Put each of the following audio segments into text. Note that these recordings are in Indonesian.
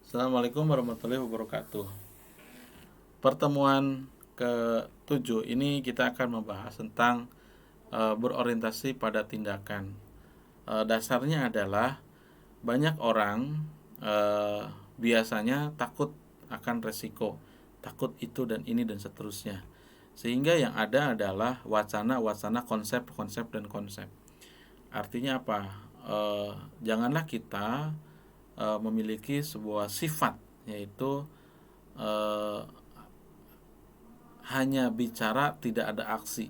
Assalamualaikum warahmatullahi wabarakatuh. Pertemuan ke-7 ini kita akan membahas tentang berorientasi pada tindakan. Dasarnya adalah banyak orang biasanya takut akan resiko, takut itu dan ini dan seterusnya. Sehingga yang ada adalah wacana-wacana, konsep-konsep dan konsep. Artinya apa? Janganlah kita memiliki sebuah sifat, yaitu eh, hanya bicara tidak ada aksi,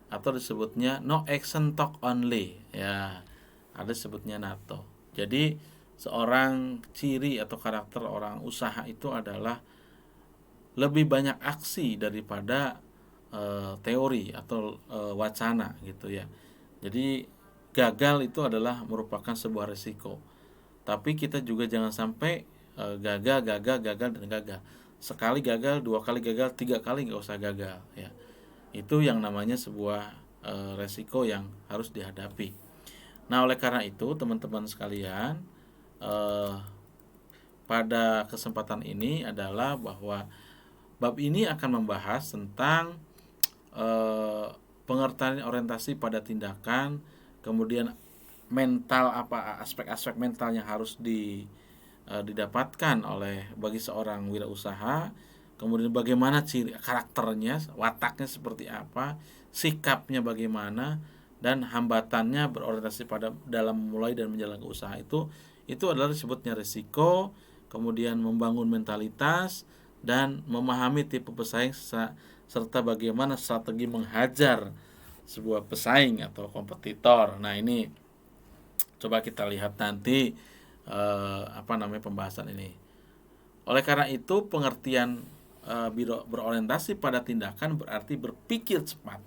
atau disebutnya no action talk only, ya, ada sebutnya NATO. Jadi seorang ciri atau karakter orang usaha itu adalah lebih banyak aksi daripada teori atau wacana gitu ya. Jadi gagal itu adalah merupakan sebuah risiko, tapi kita juga jangan sampai gagal, gagal, gagal dan gagal. Sekali gagal, dua kali gagal, tiga kali nggak usah gagal ya. Itu yang namanya sebuah resiko yang harus dihadapi. Nah, oleh karena itu teman-teman sekalian, eh, pada kesempatan ini adalah bahwa bab ini akan membahas tentang eh, pengertian orientasi pada tindakan, kemudian mental, apa aspek-aspek mental yang harus didapatkan oleh bagi seorang wirausaha, kemudian bagaimana ciri karakternya, wataknya seperti apa, sikapnya bagaimana, dan hambatannya berorientasi pada dalam memulai dan menjalankan usaha itu adalah disebutnya risiko, kemudian membangun mentalitas dan memahami tipe pesaing serta bagaimana strategi menghajar sebuah pesaing atau kompetitor. Nah, ini coba kita lihat nanti apa namanya pembahasan ini. Oleh karena itu, pengertian berorientasi pada tindakan berarti berpikir cepat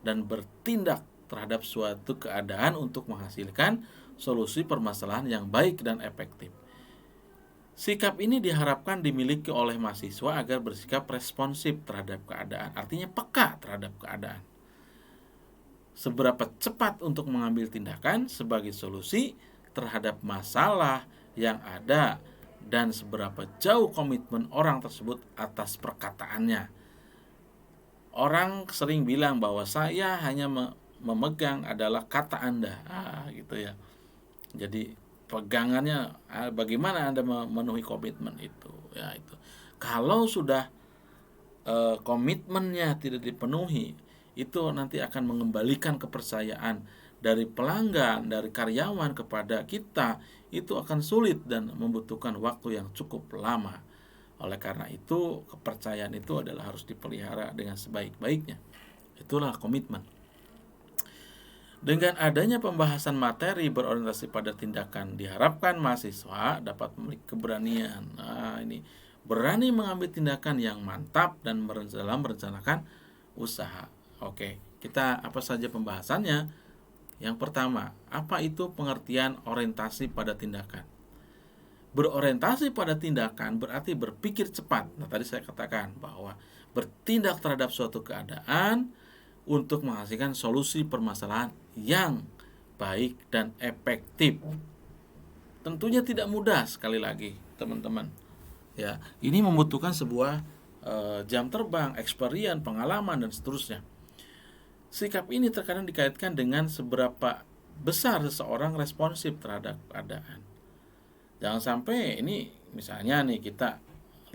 dan bertindak terhadap suatu keadaan untuk menghasilkan solusi permasalahan yang baik dan efektif. Sikap ini diharapkan dimiliki oleh mahasiswa agar bersikap responsif terhadap keadaan, artinya peka terhadap keadaan. Seberapa cepat untuk mengambil tindakan sebagai solusi terhadap masalah yang ada, dan seberapa jauh komitmen orang tersebut atas perkataannya. Orang sering bilang bahwa saya hanya memegang adalah kata Anda, gitu ya. Jadi pegangannya bagaimana Anda memenuhi komitmen itu, ya itu. Kalau sudah komitmennya tidak dipenuhi, itu nanti akan mengembalikan kepercayaan dari pelanggan, dari karyawan kepada kita, itu akan sulit dan membutuhkan waktu yang cukup lama. Oleh karena itu, kepercayaan itu adalah harus dipelihara dengan sebaik-baiknya. Itulah komitmen. Dengan adanya pembahasan materi berorientasi pada tindakan, diharapkan mahasiswa dapat memiliki keberanian. Nah, ini berani mengambil tindakan yang mantap dan dalam merencanakan usaha. Oke, kita apa saja pembahasannya? Yang pertama, apa itu pengertian orientasi pada tindakan? Berorientasi pada tindakan berarti berpikir cepat. Nah, tadi saya katakan bahwa bertindak terhadap suatu keadaan untuk menghasilkan solusi permasalahan yang baik dan efektif. Tentunya tidak mudah, sekali lagi teman-teman. Ya, ini membutuhkan sebuah jam terbang, experience, pengalaman dan seterusnya. Sikap ini terkadang dikaitkan dengan seberapa besar seseorang responsif terhadap keadaan. Jangan sampai ini misalnya nih kita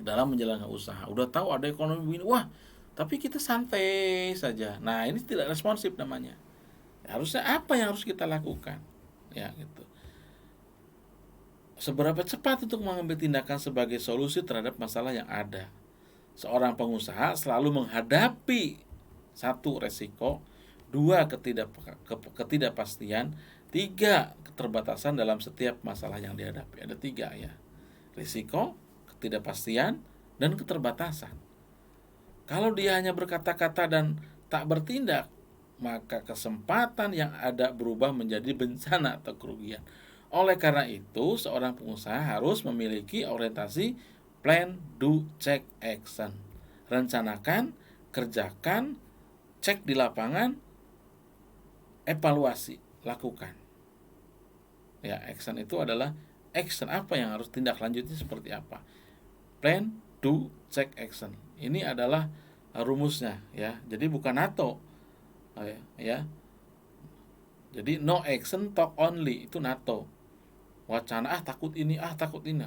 dalam menjalankan usaha udah tahu ada ekonomi ini, wah, tapi kita santai saja. Nah, ini tidak responsif namanya. Harusnya apa yang harus kita lakukan? Ya, gitu. Seberapa cepat untuk mengambil tindakan sebagai solusi terhadap masalah yang ada. Seorang pengusaha selalu menghadapi satu resiko, dua ketidakpastian, tiga keterbatasan dalam setiap masalah yang dihadapi. Ada tiga ya, risiko, ketidakpastian, dan keterbatasan. Kalau dia hanya berkata-kata dan tak bertindak, maka kesempatan yang ada berubah menjadi bencana atau kerugian. Oleh karena itu, seorang pengusaha harus memiliki orientasi plan, do, check, action. Rencanakan, kerjakan, cek di lapangan, evaluasi, lakukan. Ya, action itu adalah action, apa yang harus tindak lanjutnya seperti apa. Plan, do, check, action. Ini adalah rumusnya ya. Jadi bukan NATO ya. Jadi no action talk only itu NATO. Wacana takut ini takut ini.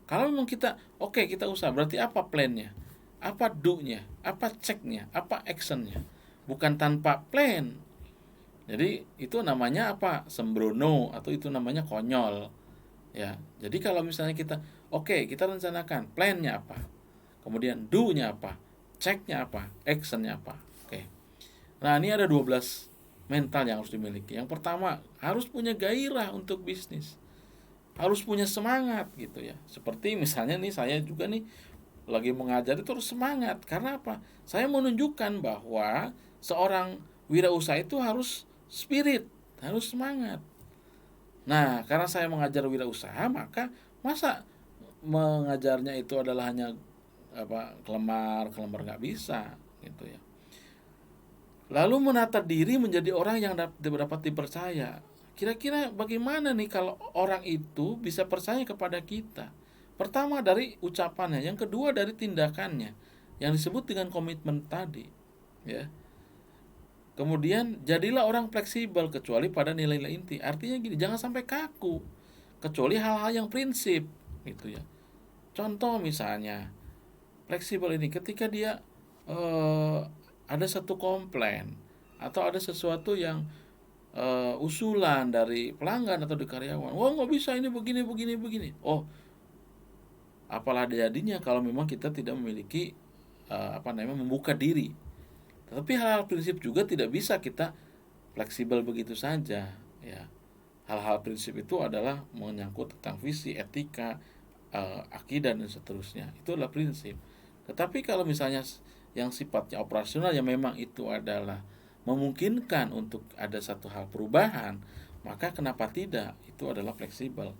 Kalau memang kita kita usaha, berarti apa plannya? Apa do-nya? Apa check-nya? Apa action-nya? Bukan tanpa plan. Jadi itu namanya apa? Sembrono, atau itu namanya konyol. Ya. Jadi kalau misalnya kita kita rencanakan plan-nya apa? Kemudian do-nya apa? Check-nya apa? Action-nya apa? Nah, ini ada 12 mental yang harus dimiliki. Yang pertama, harus punya gairah untuk bisnis. Harus punya semangat gitu ya. Seperti misalnya nih, saya juga nih lagi mengajar itu harus semangat. Karena apa? Saya menunjukkan bahwa seorang wirausaha itu harus spirit, harus semangat. Nah, karena saya mengajar wirausaha, maka masa mengajarnya itu adalah hanya kelemar nggak bisa gitu ya. Lalu menata diri menjadi orang yang dapat dipercaya. Kira-kira bagaimana nih kalau orang itu bisa percaya kepada kita? Pertama dari ucapannya, yang kedua dari tindakannya, yang disebut dengan komitmen tadi, ya. Kemudian jadilah orang fleksibel kecuali pada nilai-nilai inti. Artinya gini, jangan sampai kaku kecuali hal-hal yang prinsip, gitu ya. Contoh misalnya, fleksibel ini ketika dia ada satu komplain atau ada sesuatu yang usulan dari pelanggan atau dari karyawan, nggak bisa ini begini begini begini. Apalah jadinya kalau memang kita tidak memiliki membuka diri. Tetapi hal-hal prinsip juga tidak bisa kita fleksibel begitu saja, ya. Hal-hal prinsip itu adalah menyangkut tentang visi, etika, akidah dan seterusnya. Itu adalah prinsip. Tetapi kalau misalnya yang sifatnya operasional, yang memang itu adalah memungkinkan untuk ada satu hal perubahan, maka kenapa tidak? Itu adalah fleksibel.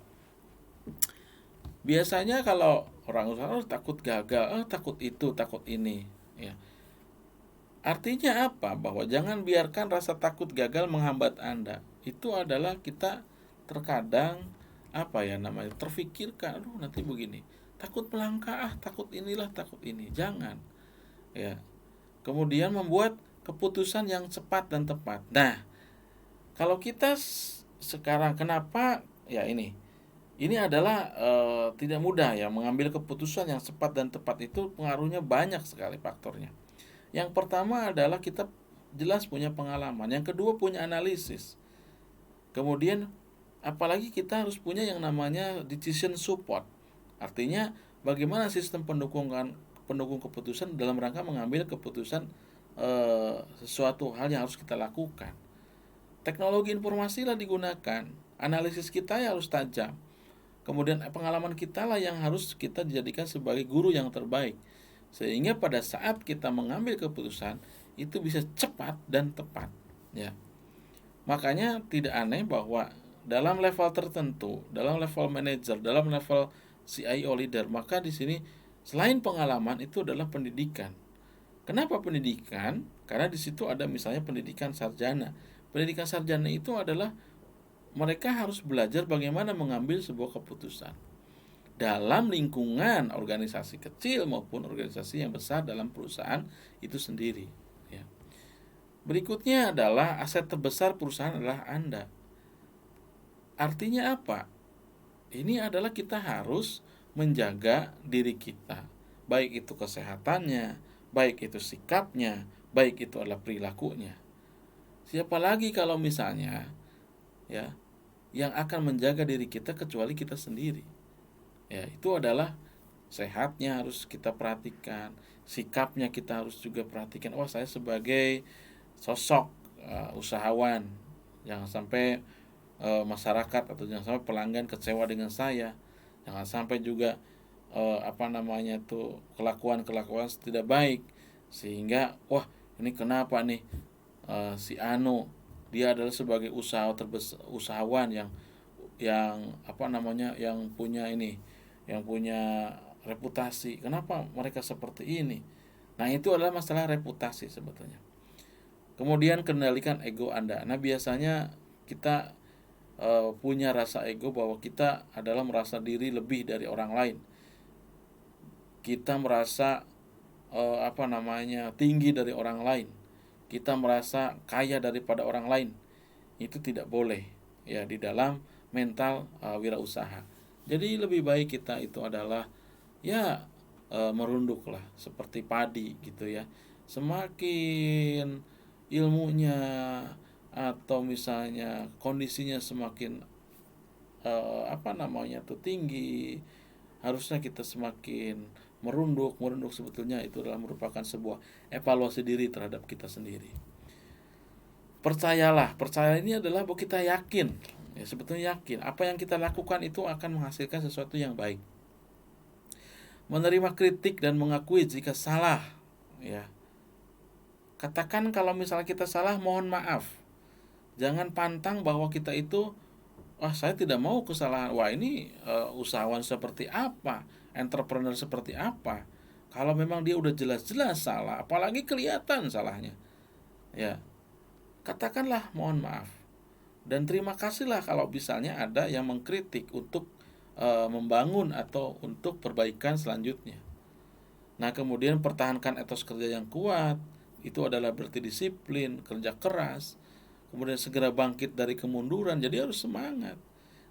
Biasanya kalau orang usaha takut gagal, takut itu, takut ini, ya. Artinya apa? Bahwa jangan biarkan rasa takut gagal menghambat Anda. Itu adalah kita terkadang terfikirkan, aduh nanti begini, takut melangkah, takut inilah, takut ini. Jangan, ya. Kemudian membuat keputusan yang cepat dan tepat. Nah, kalau kita sekarang kenapa ya ini adalah tidak mudah ya mengambil keputusan yang cepat dan tepat, itu pengaruhnya banyak sekali faktornya. Yang pertama adalah kita jelas punya pengalaman. Yang kedua punya analisis. Kemudian apalagi kita harus punya yang namanya decision support. Artinya bagaimana sistem pendukung keputusan dalam rangka mengambil keputusan sesuatu hal yang harus kita lakukan. Teknologi informasi lah digunakan. Analisis kita ya harus tajam. Kemudian pengalaman kita lah yang harus kita dijadikan sebagai guru yang terbaik. Sehingga pada saat kita mengambil keputusan itu bisa cepat dan tepat, ya. Makanya tidak aneh bahwa dalam level tertentu, dalam level manager, dalam level CIO leader, maka di sini selain pengalaman itu adalah pendidikan. Kenapa pendidikan? Karena di situ ada misalnya pendidikan sarjana. Pendidikan sarjana itu adalah mereka harus belajar bagaimana mengambil sebuah keputusan dalam lingkungan organisasi kecil maupun organisasi yang besar dalam perusahaan itu sendiri, ya. Berikutnya adalah aset terbesar perusahaan adalah Anda. Artinya apa? Ini adalah kita harus menjaga diri kita, baik itu kesehatannya, baik itu sikapnya, baik itu adalah perilakunya. Siapa lagi kalau misalnya ya yang akan menjaga diri kita kecuali kita sendiri. Ya, itu adalah sehatnya harus kita perhatikan, sikapnya kita harus juga perhatikan. Saya sebagai sosok usahawan, jangan sampai masyarakat atau jangan sampai pelanggan kecewa dengan saya. Jangan sampai juga kelakuan tidak baik sehingga ini kenapa nih si Anu, dia adalah sebagai usahawan yang punya reputasi, kenapa mereka seperti ini. Nah, itu adalah masalah reputasi sebetulnya. Kemudian kendalikan ego Anda. Nah, biasanya kita punya rasa ego bahwa kita adalah merasa diri lebih dari orang lain. Kita merasa tinggi dari orang lain. Kita merasa kaya daripada orang lain. Itu tidak boleh ya di dalam mental wirausaha. Jadi lebih baik kita itu adalah ya merunduklah seperti padi gitu ya. Semakin ilmunya atau misalnya kondisinya semakin tinggi, harusnya kita semakin merunduk sebetulnya itu adalah merupakan sebuah evaluasi diri terhadap kita sendiri. Percaya ini adalah bahwa kita yakin, ya sebetulnya yakin apa yang kita lakukan itu akan menghasilkan sesuatu yang baik. Menerima kritik dan mengakui jika salah, ya. Katakan kalau misalnya kita salah, mohon maaf. Jangan pantang bahwa kita itu, saya tidak mau kesalahan. Wah, ini usahawan seperti apa, entrepreneur seperti apa. Kalau memang dia udah jelas-jelas salah, apalagi kelihatan salahnya, ya katakanlah mohon maaf. Dan terima kasihlah kalau misalnya ada yang mengkritik untuk membangun atau untuk perbaikan selanjutnya. Nah, kemudian pertahankan etos kerja yang kuat, itu adalah berarti disiplin, kerja keras, kemudian segera bangkit dari kemunduran, jadi harus semangat.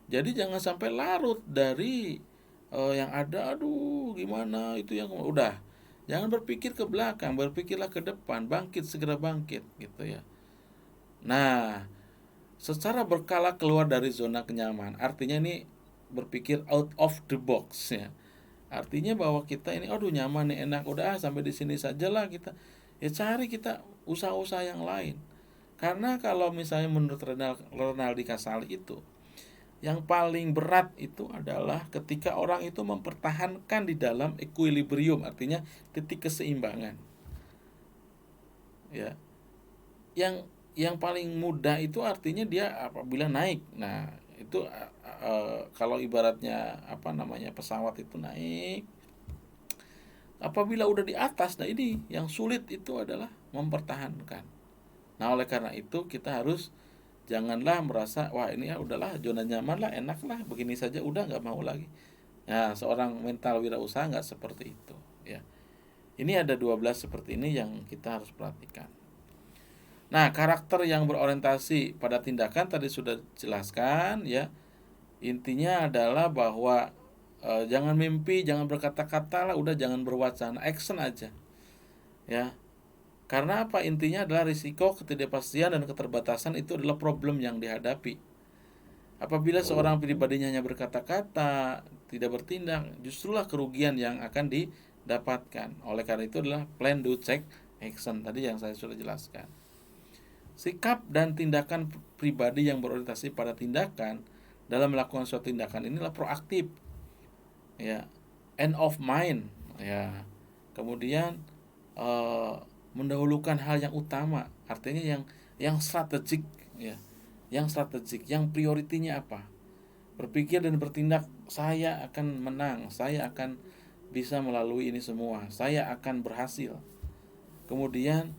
Jadi jangan sampai larut dari yang ada, aduh gimana itu yang udah. Jangan berpikir ke belakang, berpikirlah ke depan, bangkit, segera bangkit gitu ya. Nah, secara berkala keluar dari zona kenyamanan, artinya ini berpikir out of the box ya. Artinya bahwa kita ini aduh nyaman nih, enak, udah sampai di sini sajalah kita. Ya cari kita usaha-usaha yang lain. Karena kalau misalnya menurut Renaldi Kasali itu, yang paling berat itu adalah ketika orang itu mempertahankan di dalam equilibrium, artinya titik keseimbangan. Ya. Yang paling mudah itu artinya dia apabila naik. Nah, itu kalau ibaratnya pesawat itu naik, apabila udah di atas, nah ini yang sulit itu adalah mempertahankan. Nah, oleh karena itu kita harus janganlah merasa wah ini ya udahlah zona nyaman lah, enak lah, begini saja udah nggak mau lagi. Nah, seorang mental wirausaha nggak seperti itu ya. Ini ada 12 seperti ini yang kita harus perhatikan. Nah, karakter yang berorientasi pada tindakan tadi sudah jelaskan ya. Intinya adalah bahwa jangan mimpi, jangan berkata-kata lah, udah jangan berwacana, action aja. Ya. Karena apa? Intinya adalah risiko, ketidakpastian dan keterbatasan itu adalah problem yang dihadapi. Apabila seorang pribadinya hanya berkata-kata, tidak bertindak, justrulah kerugian yang akan didapatkan. Oleh karena itu adalah plan, do, check, action tadi yang saya sudah jelaskan. Sikap dan tindakan pribadi yang berorientasi pada tindakan dalam melakukan suatu tindakan inilah proaktif, ya, end of mind, ya. Kemudian mendahulukan hal yang utama, artinya yang strategik, ya, yang prioritinya apa? Berpikir dan bertindak, saya akan menang, saya akan bisa melalui ini semua, saya akan berhasil. Kemudian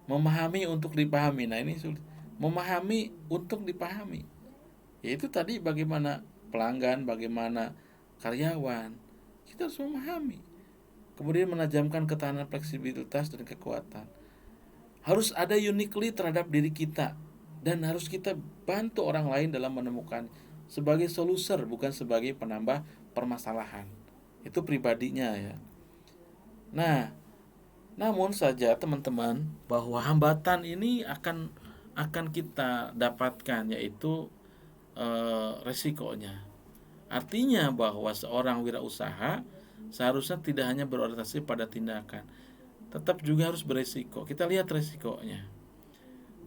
memahami untuk dipahami. Nah, ini sulit. Memahami untuk dipahami. Yaitu tadi bagaimana pelanggan, bagaimana karyawan. Kita harus memahami. Kemudian menajamkan ketahanan, fleksibilitas dan kekuatan. Harus ada uniquely terhadap diri kita dan harus kita bantu orang lain dalam menemukan sebagai soluser, bukan sebagai penambah permasalahan. Itu pribadinya ya. Nah, namun saja teman-teman bahwa hambatan ini akan kita dapatkan, yaitu resikonya. Artinya bahwa seorang wirausaha seharusnya tidak hanya berorientasi pada tindakan, tetap juga harus beresiko. Kita lihat resikonya.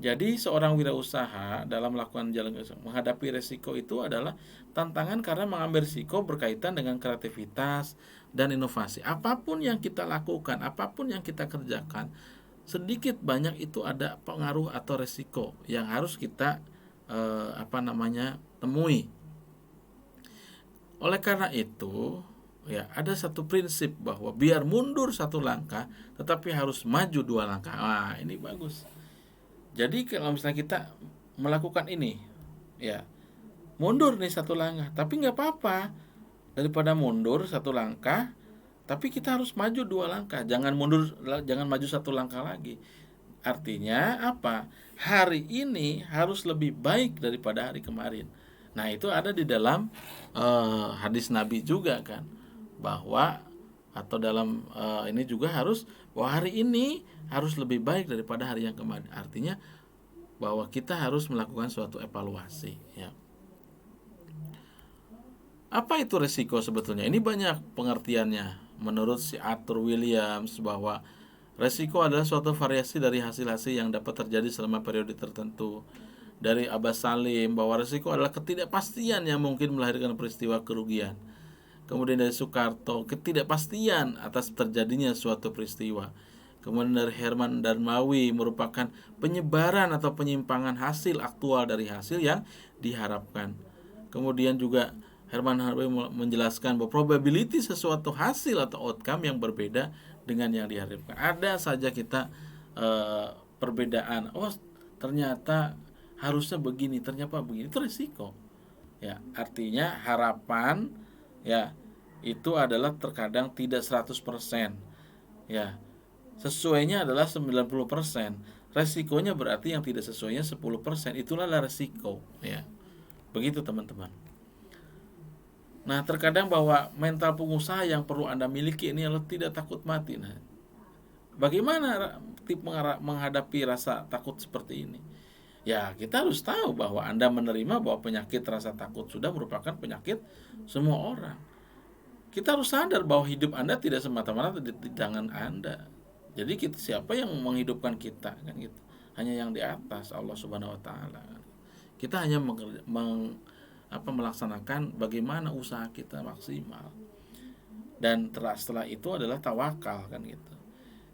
Jadi seorang wirausaha dalam melakukan jalan menghadapi resiko itu adalah tantangan karena mengambil resiko berkaitan dengan kreativitas dan inovasi. Apapun yang kita lakukan, apapun yang kita kerjakan, sedikit banyak itu ada pengaruh atau resiko yang harus kita temui. Oleh karena itu, ya ada satu prinsip bahwa biar mundur satu langkah, tetapi harus maju dua langkah. Wah, ini bagus. Jadi kalau misalnya kita melakukan ini, ya mundur nih satu langkah, tapi nggak apa-apa. Daripada mundur satu langkah, tapi kita harus maju dua langkah. Jangan mundur, jangan maju satu langkah lagi. Artinya apa? Hari ini harus lebih baik daripada hari kemarin. Nah, itu ada di dalam hadis Nabi juga kan, bahwa atau dalam ini juga harus bahwa hari ini harus lebih baik daripada hari yang kemarin. Artinya bahwa kita harus melakukan suatu evaluasi, ya. Apa itu resiko sebetulnya? Ini banyak pengertiannya. Menurut si Arthur Williams, bahwa resiko adalah suatu variasi dari hasil-hasil yang dapat terjadi selama periode tertentu. Dari Abbas Salim, bahwa resiko adalah ketidakpastian yang mungkin melahirkan peristiwa kerugian. Kemudian dari Soekarto, ketidakpastian atas terjadinya suatu peristiwa. Kemudian dari Herman Darmawi, merupakan penyebaran atau penyimpangan hasil aktual dari hasil yang diharapkan. Kemudian juga Herman Darmawi menjelaskan bahwa probability sesuatu hasil atau outcome yang berbeda dengan yang diharapkan. Ada saja kita perbedaan. Oh, ternyata harusnya begini, ternyata begini. Itu risiko. Ya, artinya harapan, ya, itu adalah terkadang tidak 100%. Ya, sesuainya adalah 90%. Resikonya berarti yang tidak sesuainya 10%. Itulah resiko, ya. Begitu teman-teman. Nah, terkadang bahwa mental pengusaha yang perlu Anda miliki ini adalah tidak takut mati. Nah, bagaimana menghadapi rasa takut seperti ini? Ya, kita harus tahu bahwa Anda menerima bahwa penyakit rasa takut sudah merupakan penyakit semua orang. Kita harus sadar bahwa hidup Anda tidak semata-mata di tangan Anda. Jadi siapa yang menghidupkan kita, kan gitu? Hanya yang di atas, Allah Subhanahu wa taala. Kita hanya melaksanakan bagaimana usaha kita maksimal. Dan setelah itu adalah tawakal, kan gitu.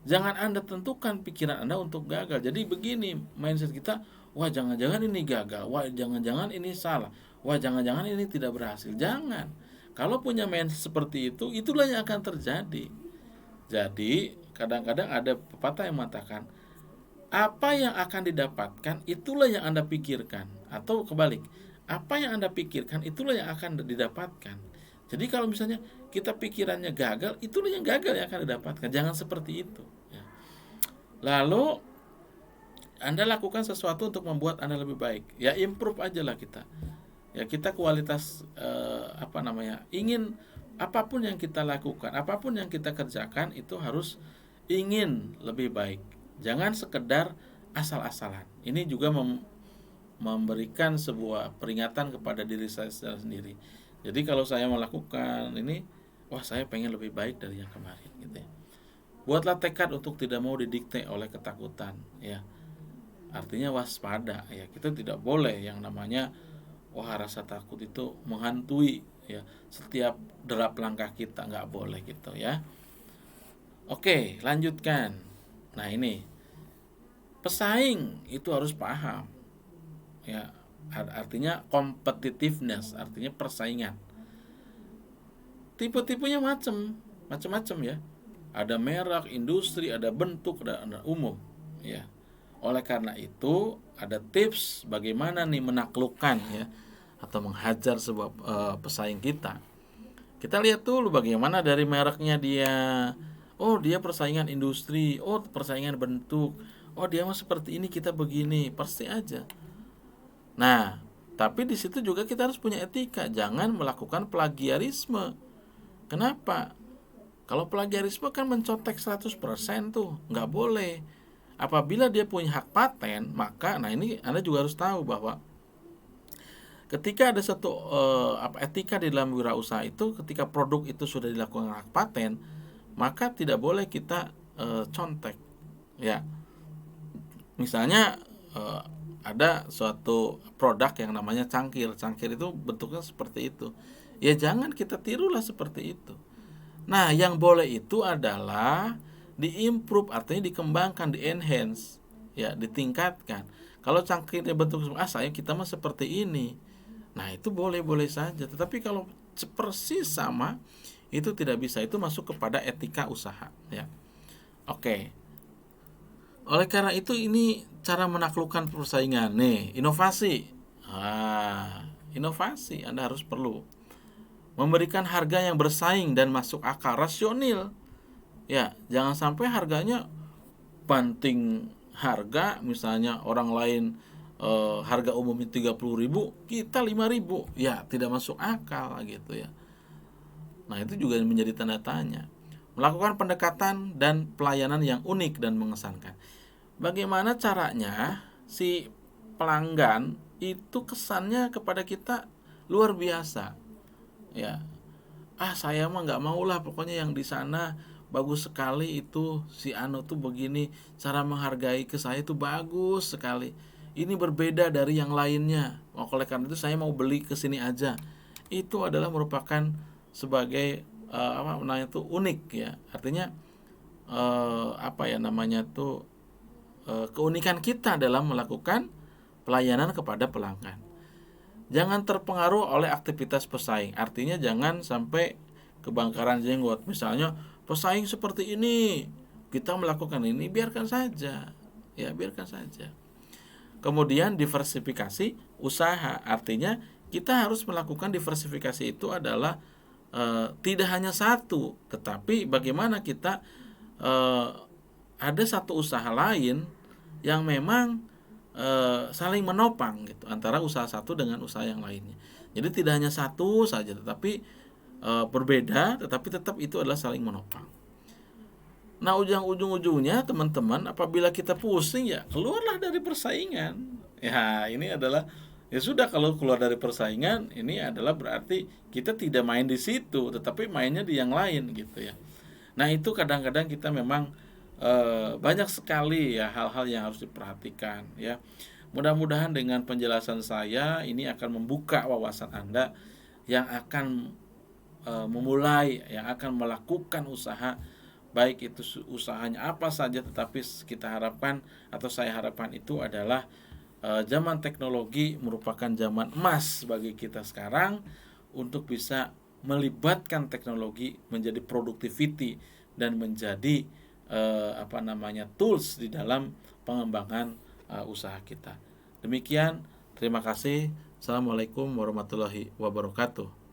Jangan Anda tentukan pikiran Anda untuk gagal. Jadi begini mindset kita, wah jangan-jangan ini gagal, wah jangan-jangan ini salah, wah jangan-jangan ini tidak berhasil. Jangan. Kalau punya mindset seperti itu, itulah yang akan terjadi. Jadi kadang-kadang ada pepatah yang mengatakan, apa yang akan didapatkan itulah yang Anda pikirkan. Atau kebalik, apa yang Anda pikirkan itulah yang akan didapatkan. Jadi kalau misalnya kita pikirannya gagal, itulah yang gagal yang akan didapatkan. Jangan seperti itu, ya. Lalu Anda lakukan sesuatu untuk membuat Anda lebih baik. Ya improve aja lah kita. Ya kita kualitas ingin apapun yang kita lakukan, apapun yang kita kerjakan itu harus ingin lebih baik. Jangan sekedar asal-asalan. Ini juga memberikan sebuah peringatan kepada diri saya sendiri. Jadi kalau saya melakukan ini, wah saya pengen lebih baik dari yang kemarin, gitu ya. Buatlah tekad untuk tidak mau didikte oleh ketakutan, ya. Artinya waspada, ya. Kita tidak boleh yang namanya rasa takut itu menghantui, ya, setiap derap langkah kita, nggak boleh gitu, ya. Oke, lanjutkan. Nah ini pesaing itu harus paham, ya. Artinya competitiveness, artinya persaingan. Tipe-tipenya macam-macam, ya. Ada merek, industri, ada bentuk, ada umum, ya. Oleh karena itu ada tips bagaimana nih menaklukkan, ya, atau menghajar sebuah pesaing kita. Kita lihat dulu bagaimana dari mereknya dia. Oh dia persaingan industri, oh persaingan bentuk, oh dia mah seperti ini, kita begini, pasti aja. Nah, tapi di situ juga kita harus punya etika, jangan melakukan plagiarisme. Kenapa? Kalau plagiarisme kan mencontek 100% tuh, nggak boleh. Apabila dia punya hak paten, maka ini Anda juga harus tahu bahwa ketika ada satu etika di dalam wirausaha itu, ketika produk itu sudah dilakukan hak paten, maka tidak boleh kita contek, ya. Misalnya ada suatu produk yang namanya cangkir itu bentuknya seperti itu, ya jangan kita tirulah seperti itu. Nah yang boleh itu adalah diimprove, artinya dikembangkan, di-enhance, ya, ditingkatkan. Kalau cangkirnya bentuk kita mah seperti ini, nah itu boleh-boleh saja. Tetapi kalau persis sama, itu tidak bisa, itu masuk kepada etika usaha, ya. Oke. Oleh karena itu ini cara menaklukkan persaingan. Nih, inovasi. inovasi. Anda harus perlu memberikan harga yang bersaing dan masuk akal, rasional. Ya, jangan sampai harganya banting harga, misalnya orang lain harga umumnya 30.000, kita 5.000. Ya, tidak masuk akal gitu ya. Nah, itu juga menjadi tanda tanya. Melakukan pendekatan dan pelayanan yang unik dan mengesankan. Bagaimana caranya si pelanggan itu kesannya kepada kita luar biasa. Ya, saya mah nggak mau lah, pokoknya yang di sana bagus sekali itu, si Anu tuh begini, cara menghargai ke saya tuh bagus sekali. Ini berbeda dari yang lainnya. Oleh karena itu saya mau beli ke sini aja. Itu adalah merupakan sebagai apa namanya tuh unik ya. Artinya apa ya namanya tuh keunikan kita dalam melakukan pelayanan kepada pelanggan. Jangan terpengaruh oleh aktivitas pesaing. Artinya jangan sampai kebangkaran jenggot. Misalnya pesaing seperti ini, kita melakukan ini, biarkan saja. Ya, biarkan saja. Kemudian diversifikasi usaha. Artinya kita harus melakukan diversifikasi itu adalah tidak hanya satu, tetapi bagaimana kita ada satu usaha lain yang memang saling menopang gitu antara usaha satu dengan usaha yang lainnya. Jadi tidak hanya satu saja, tetapi berbeda, tetapi tetap itu adalah saling menopang. Nah, ujung-ujungnya teman-teman, apabila kita pusing ya keluarlah dari persaingan. Ya, ini adalah ya sudah, kalau keluar dari persaingan ini adalah berarti kita tidak main di situ, tetapi mainnya di yang lain gitu ya. Nah, itu kadang-kadang kita memang banyak sekali ya hal-hal yang harus diperhatikan ya. Mudah-mudahan dengan penjelasan saya ini akan membuka wawasan Anda yang akan memulai, yang akan melakukan usaha, baik itu usahanya apa saja, tetapi kita harapkan atau saya harapkan itu adalah zaman teknologi merupakan zaman emas bagi kita sekarang untuk bisa melibatkan teknologi menjadi productivity dan menjadi tools di dalam pengembangan usaha kita. Demikian, terima kasih. Assalamualaikum warahmatullahi wabarakatuh.